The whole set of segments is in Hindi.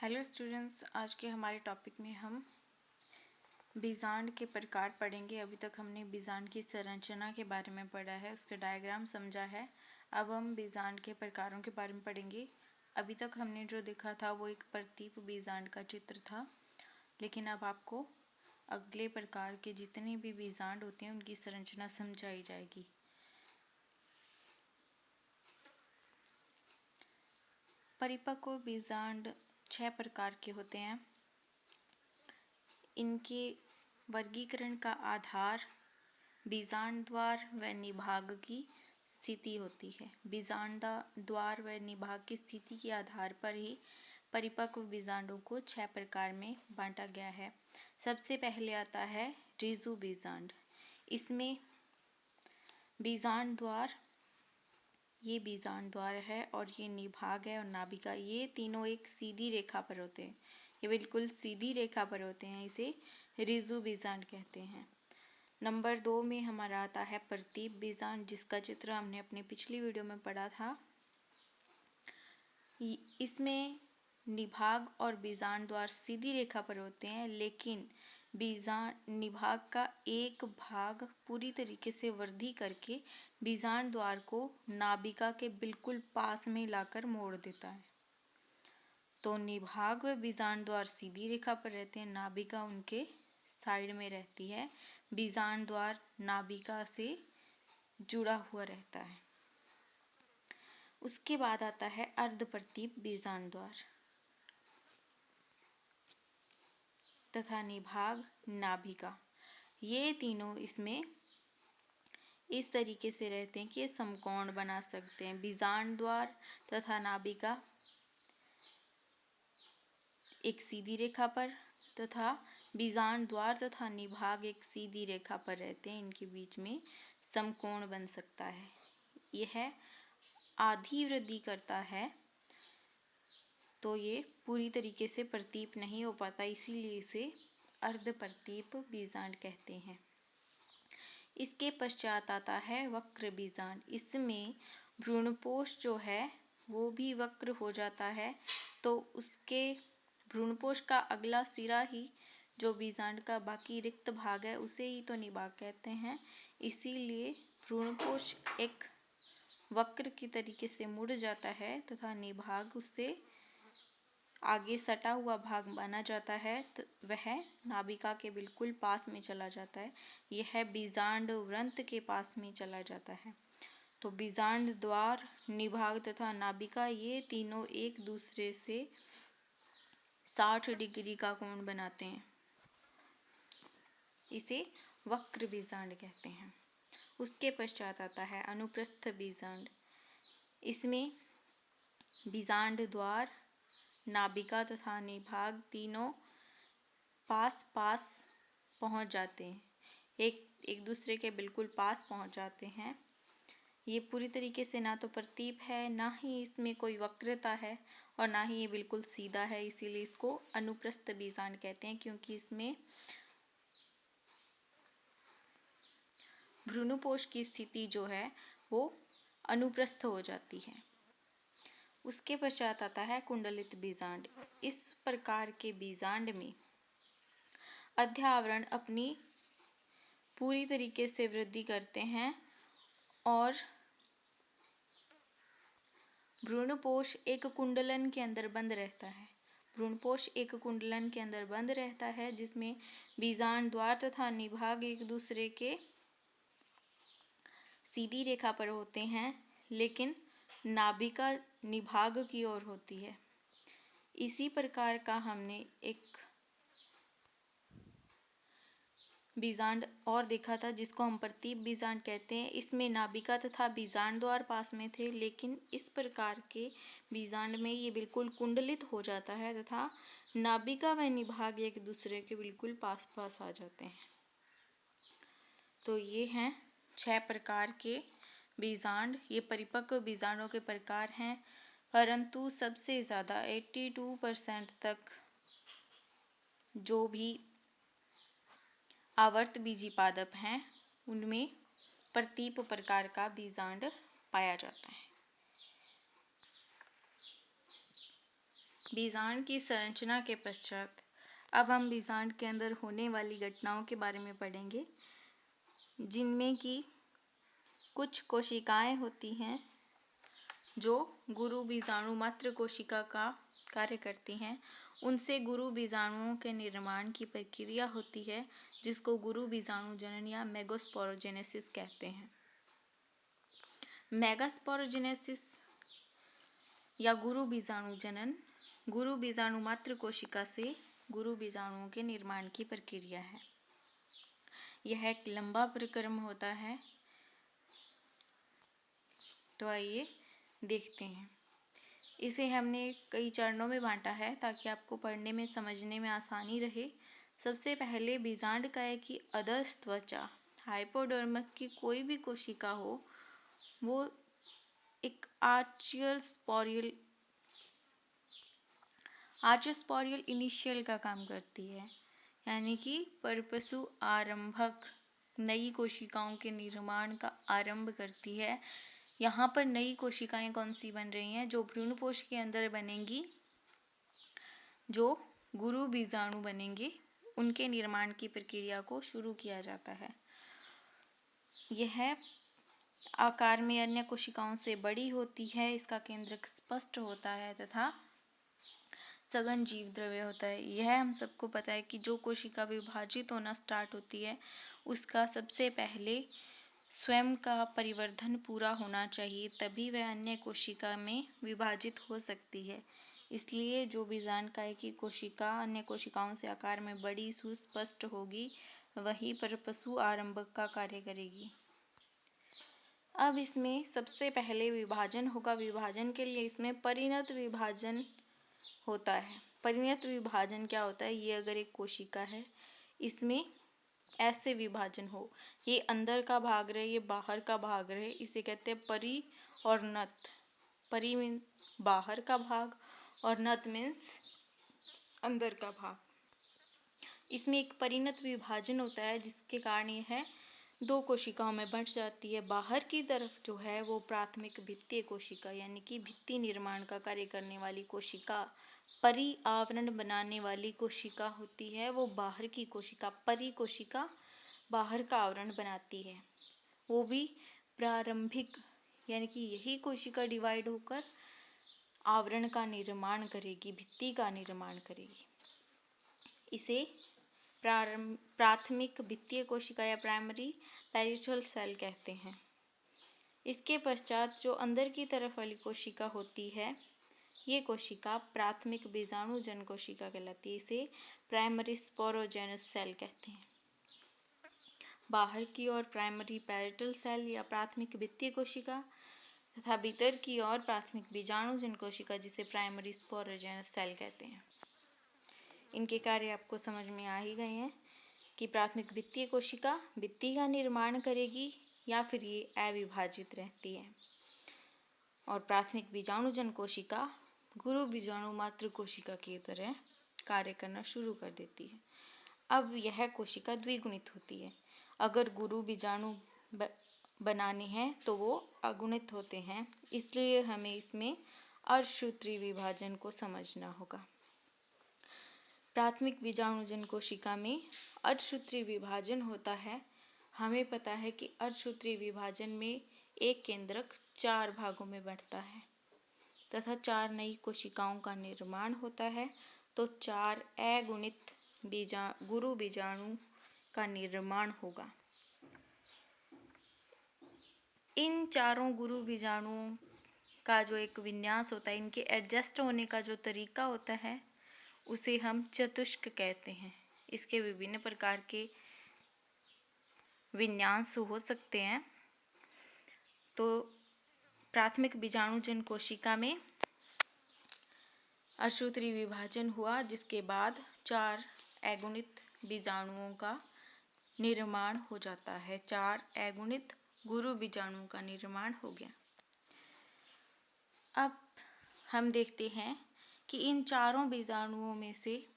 हेलो स्टूडेंट्स, आज के हमारे टॉपिक में हम बीजांड के प्रकार पढ़ेंगे। अभी तक हमने बीजांड की संरचना के बारे में पढ़ा है, उसके डायग्राम समझा है। अब हम बीजांड के प्रकारों के बारे में पढ़ेंगे। अभी तक हमने जो देखा था वो एक प्रतीप बीजांड का चित्र था, लेकिन अब आपको अगले प्रकार के जितने भी बीजांड होते हैं उनकी संरचना समझाई जाएगी। परिपक्व बीजांड 6 प्रकार के होते हैं। इनके वर्गीकरण का आधार बीजांड द्वार व निभाग की स्थिति होती है। बीजांड द्वार व निभाग की स्थिति के आधार पर ही परिपक्व बीजांडों को 6 प्रकार में बांटा गया है। सबसे पहले आता है ऋजु बीजांड। इसमें बीजांड द्वार, ये बीजांड द्वार है और ये निभाग है और नाभिका, ये तीनों एक सीधी रेखा पर होते हैं। ये बिल्कुल सीधी रेखा पर होते हैं, इसे ऋजु बीजांड कहते हैं। नंबर 2 में हमारा आता है प्रतीप बीजांड, जिसका चित्र हमने अपनी पिछली वीडियो में पढ़ा था। इसमें निभाग और बीजांड द्वार सीधी रेखा पर होते हैं, लेकिन निभाग का एक भाग पूरी तरीके से वृद्धि करके बीजांड द्वार को नाभिका के बिल्कुल पास में लाकर मोड़ देता है। तो निभाग व बीजांड द्वार सीधी रेखा पर रहते हैं, नाभिका उनके साइड में रहती है। बीजांड द्वार नाभिका से जुड़ा हुआ रहता है। उसके बाद आता है अर्धप्रतीप बीजांड द्वार तथा निभाग नाभिका। ये तीनों इसमें इस तरीके से रहते हैं कि समकोण बना सकते हैं। बीजांड द्वार तथा नाभिका एक सीधी रेखा पर तथा बीजांड द्वार तथा निभाग एक सीधी रेखा पर रहते हैं। इनके बीच में समकोण बन सकता है। यह आधी वृद्धि करता है, तो ये पूरी तरीके से प्रतीप नहीं हो पाता, इसीलिए इसे अर्धप्रतीप बीजांड कहते हैं। इसके पश्चात आता है वक्र बीजांड। इसमें भ्रूणपोष जो है वो भी वक्र हो जाता है, तो उसके भ्रूणपोष का अगला सिरा ही जो बीजांड का बाकी रिक्त भाग है उसे ही तो निभाग कहते हैं। इसीलिए भ्रूणपोष एक वक्र की तरीके से मुड़ जाता है तथा निभाग उससे आगे सटा हुआ भाग बना जाता है, तो वह नाभिका के बिल्कुल पास में चला जाता है। यह बीजांड वृंत के पास में चला जाता है। तो बीजांड द्वार, निभाग तथा नाभिका ये तीनों एक दूसरे से 60 डिग्री का कोण बनाते हैं। इसे वक्र बीजांड कहते हैं। उसके पश्चात आता है अनुप्रस्थ बीजांड। इसमें बीजांड द्वार, नाभिका तथा निभाग तीनों पास पास पहुंच जाते हैं, एक दूसरे के बिल्कुल पास पहुंच जाते हैं। ये पूरी तरीके से ना तो प्रतीप है, ना ही इसमें कोई वक्रता है और ना ही ये बिल्कुल सीधा है, इसीलिए इसको अनुप्रस्थ बीजांड कहते हैं, क्योंकि इसमें भ्रूणपोष की स्थिति जो है वो अनुप्रस्थ हो जाती है। उसके पश्चात आता है कुंडलित बीजांड। इस प्रकार के बीजांड में अध्यावरण अपनी पूरी तरीके से वृद्धि करते हैं और भ्रूणपोष एक कुंडलन के अंदर बंद रहता है। भ्रूणपोष एक कुंडलन के अंदर बंद रहता है, जिसमें बीजांड द्वार तथा निभाग एक दूसरे के सीधी रेखा पर होते हैं, लेकिन नाभिका निभाग की ओर होती है। इसी प्रकार का हमने एक बीजांड और देखा था जिसको हम प्रतीप बीजांड कहते हैं। इसमें नाभिका तथा बीजांड द्वार पास में थे, लेकिन इस प्रकार के बीजांड में ये बिल्कुल कुंडलित हो जाता है तथा नाभिका व निभाग एक दूसरे के बिल्कुल पास पास आ जाते हैं। तो ये हैं 6 प्रकार के बीजांड। ये परिपक्व बीजांडों के प्रकार हैं, परंतु सबसे ज़्यादा 82% तक जो भी आवर्त बीजी पादप हैं उनमें प्रतीप प्रकार का बीजांड पाया जाता है। बीजांड की संरचना के पश्चात अब हम बीजांड के अंदर होने वाली घटनाओं के बारे में पढ़ेंगे, जिनमें कि कुछ कोशिकाएं होती हैं जो गुरु बीजाणु मात्र कोशिका का कार्य करती हैं। उनसे गुरु बीजाणुओं के निर्माण की प्रक्रिया होती है, जिसको गुरु बीजाणु जनन या मेगास्पोरोजेनेसिस कहते हैं। मेगास्पोरोजेनेसिस या गुरु बीजाणु जनन गुरु बीजाणु मात्र कोशिका से गुरु बीजाणुओं के निर्माण की प्रक्रिया है। यह एक लंबा प्रक्रम होता है, तो आइए देखते हैं। इसे हमने कई चरणों में बांटा है ताकि आपको पढ़ने में समझने में आसानी रहे। सबसे पहले बीजांड काय की अधस त्वचा हाइपोडर्मस की कोई भी कोशिका हो, वो एक आर्चियोस्पोरियल इनिशियल का काम करती है, यानी कि परपसु आरंभक नई कोशिकाओं के निर्माण का आरंभ करती है। यहाँ पर नई कोशिकाएं कौन सी बन रही हैं? जो भ्रूणपोष के अंदर बनेंगी, जो गुरु बीजाणु बनेंगे, उनके निर्माण की प्रक्रिया को शुरू किया जाता है। यह आकार में अन्य कोशिकाओं से बड़ी होती है, इसका केंद्रक स्पष्ट होता है तथा सघन जीव द्रव्य होता है। यह हम सबको पता है कि जो कोशिका विभाजित होना स्टार्ट होती है, उसका सबसे पहले स्वयं का परिवर्धन पूरा होना चाहिए, तभी वह अन्य कोशिका में विभाजित हो सकती है। इसलिए जो बीजांड काय की कोशिका अन्य कोशिकाओं से आकार में बड़ी सुस्पष्ट होगी, वही परपसु आरंभक का कार्य करेगी। अब इसमें सबसे पहले विभाजन होगा। विभाजन के लिए इसमें परिणत विभाजन होता है। परिणत विभाजन क्या होता है? ये अगर एक कोशिका है, इसमें ऐसे विभाजन हो, ये अंदर का भाग रहे, ये बाहर का भाग रहे, इसे कहते हैं परि और नत। परि मीन बाहर का भाग और नत मीन्स अंदर का भाग। इसमें एक परिणत विभाजन होता है, जिसके कारण यह दो कोशिकाओं में बंट जाती है। बाहर की तरफ जो है वो प्राथमिक भित्तीय कोशिका यानी कि भित्ति निर्माण का कार्य करने वाली कोशिका, परि आवरण बनाने वाली कोशिका होती है। वो बाहर की कोशिका परि कोशिका बाहर का आवरण बनाती है। वो भी प्रारंभिक यानी कि यही कोशिका डिवाइड होकर आवरण का निर्माण करेगी, भित्ति का निर्माण करेगी। इसे प्राथमिक भित्तीय कोशिका या प्राइमरी पेरिटल सेल कहते हैं। इसके पश्चात जो अंदर की तरफ वाली कोशिका होती है, ये कोशिका प्राथमिक बीजाणु जन कोशिका कहलाती है। इसे प्राइमरी स्पोरोजेनस सेल कहते हैं। बाहर की ओर प्राइमरी पेरिटल सेल या प्राथमिक भित्तीय कोशिका तथा भीतर की ओर प्राथमिक बीजाणु जन कोशिका, जिसे प्राइमरी स्पोरोजेनस सेल कहते हैं। इनके कार्य आपको समझ में आ ही गए हैं कि प्राथमिक भित्तीय कोशिका भित्ति का निर्माण करेगी या फिर ये अविभाजित रहती है, और प्राथमिक बीजाणुजन कोशिका गुरु बीजाणु मात्र कोशिका की तरह कार्य करना शुरू कर देती है। अब यह कोशिका द्विगुणित होती है। अगर गुरु बीजाणु बनाने हैं तो वो अगुणित होते हैं, इसलिए हमें इसमें अर्धसूत्री विभाजन को समझना होगा। प्राथमिक बीजाणुजन कोशिका में अर्धसूत्री विभाजन होता है। हमें पता है कि अर्धसूत्री विभाजन में एक केंद्रक 4 भागों में बढ़ता है तथा 4 नई कोशिकाओं का निर्माण होता है, तो 4 अगुणित गुरु बीजाणु का निर्माण होगा। इन चारों गुरु बीजाणुओं का जो एक विन्यास होता है, इनके एडजस्ट होने का जो तरीका होता है, उसे हम चतुष्क कहते हैं। इसके विभिन्न प्रकार के विन्यास हो सकते हैं। तो प्राथमिक बीजाणुजन कोशिका में अर्धसूत्री विभाजन हुआ, जिसके बाद 4 अगुणित बीजाणुओं का निर्माण हो जाता है। 4 अगुणित गुरु बीजाणुओं का निर्माण हो गया। अब हम देखते हैं कि इन चारों बीजाणुओं में से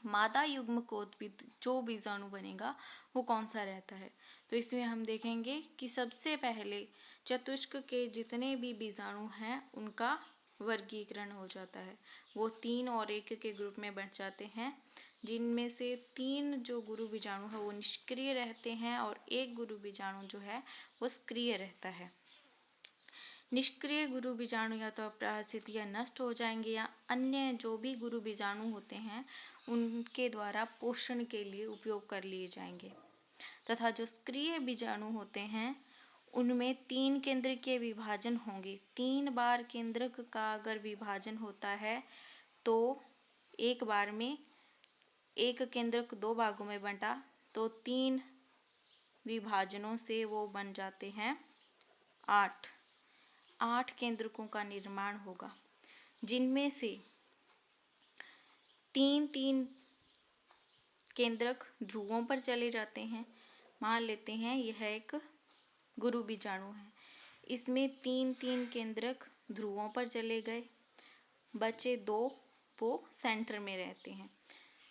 मादा युग्मकोद्भिद जो बीजाणु बनेगा वो कौन सा रहता है। तो इसमें हम देखेंगे कि सबसे पहले चतुष्क के जितने भी बीजाणु हैं, उनका वर्गीकरण हो जाता है। वो 3 और 1 के ग्रुप में बंट जाते हैं, जिनमें से 3 जो गुरु बीजाणु है वो निष्क्रिय रहते हैं और 1 गुरु बीजाणु जो है वो सक्रिय रहता है। निष्क्रिय गुरु बीजाणु या तो अपराजित या नष्ट हो जाएंगे, या अन्य जो भी गुरु बीजाणु होते हैं उनके द्वारा पोषण के लिए उपयोग कर लिए जाएंगे। तथा जो सक्रिय बीजाणु होते हैं उनमें 3 केंद्रकीय विभाजन होंगे। 3 बार केंद्रक का अगर विभाजन होता है तो एक बार में एक केंद्रक 2 भागों में बंटा तो 3 विभाजनों से वो बन जाते हैं 8 केंद्रकों का निर्माण होगा, जिनमें से 3 केंद्रक ध्रुवों पर चले जाते हैं। मान लेते हैं यह एक गुरु बीजाणु है, इसमें 3 केंद्रक ध्रुवों पर चले गए, बचे 2 वो सेंटर में रहते हैं।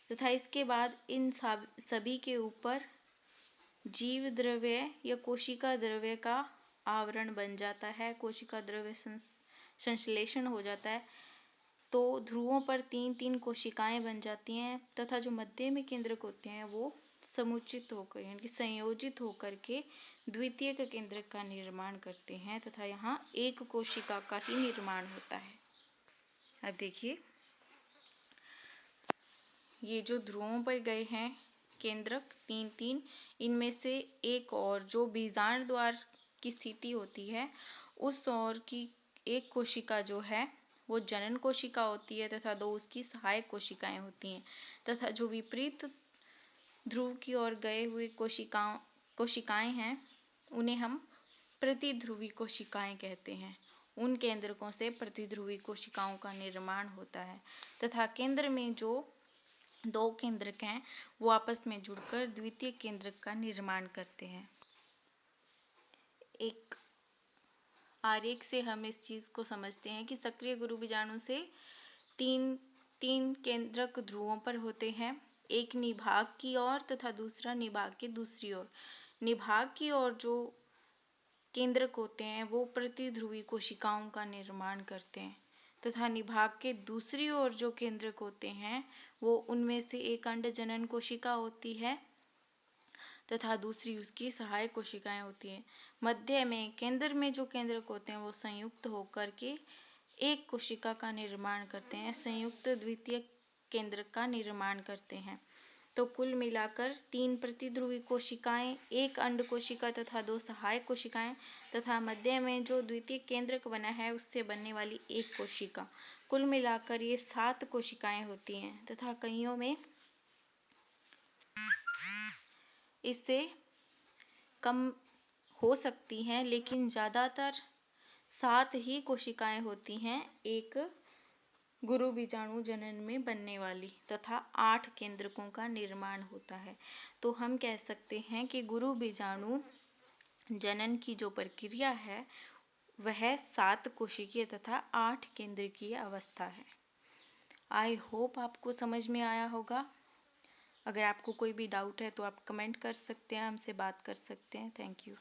तथा इसके बाद इन सभी के ऊपर जीव द्रव्य या कोशिका द्रव्य का आवरण बन जाता है, कोशिका द्रव्य संश्लेषण हो जाता है। तो ध्रुवों पर 3 कोशिकाएं बन जाती हैं तथा जो मध्य में केंद्रक होते हैं वो समुचित होकर यानी संयोजित होकर के द्वितीय केंद्रक का निर्माण करते हैं तथा यहाँ एक कोशिका का ही निर्माण होता है। अब देखिए, ये जो ध्रुवों पर गए हैं केंद्रक 3, इनमें से एक और जो बीजांड द्वार की स्थिति होती है उस ओर की एक कोशिका जो है वो जनन कोशिका होती है तथा 2 उसकी सहायक कोशिकाएं होती हैं। तथा जो विपरीत ध्रुव की ओर गए हुए कोशिकाएं हैं उन्हें हम प्रतिध्रुवी कोशिकाएं कहते हैं। उन केंद्रकों से प्रतिध्रुवी कोशिकाओं का निर्माण होता है तथा केंद्र में जो 2 केंद्रक हैं वो आपस में जुड़कर द्वितीय केंद्रक का निर्माण करते हैं। एक आरेख से हम इस चीज को समझते हैं कि सक्रिय गुरु बीजाणु से 3 केंद्रक ध्रुवों पर होते हैं, एक निभाग की ओर तथा दूसरा निभाग की दूसरी ओर। निभाग की ओर जो केंद्रक होते हैं वो प्रतिध्रुवी कोशिकाओं का निर्माण करते हैं तथा निभाग के दूसरी ओर जो केंद्रक होते हैं वो उनमें से एक अंड जनन कोशिका होती है तथा दूसरी उसकी सहायक कोशिकाएं होती हैं। मध्य में केंद्र में जो केंद्रक होते हैं वो संयुक्त होकर के एक कोशिका का निर्माण करते हैं, संयुक्त द्वितीय केंद्रक का निर्माण करते हैं। तो कुल मिलाकर 3 प्रतिध्रुवी कोशिकाएं, एक अंड कोशिका तथा 2 सहायक कोशिकाएं तथा मध्य में जो द्वितीय केंद्रक बना है उससे बनने वाली एक कोशिका, कुल मिलाकर ये 7 कोशिकाएं होती हैं तथा कईयों में इससे कम हो सकती हैं, लेकिन ज़्यादातर 7 ही कोशिकाएं होती हैं एक गुरु बीजाणु जनन में बनने वाली तथा 8 केंद्रकों का निर्माण होता है। तो हम कह सकते हैं कि गुरु बीजाणु जनन की जो प्रक्रिया है वह 7 कोशिकीय तथा 8 केंद्रकीय अवस्था है। आई होप आपको समझ में आया होगा। अगर आपको कोई भी डाउट है तो आप कमेंट कर सकते हैं, हमसे बात कर सकते हैं। Thank you.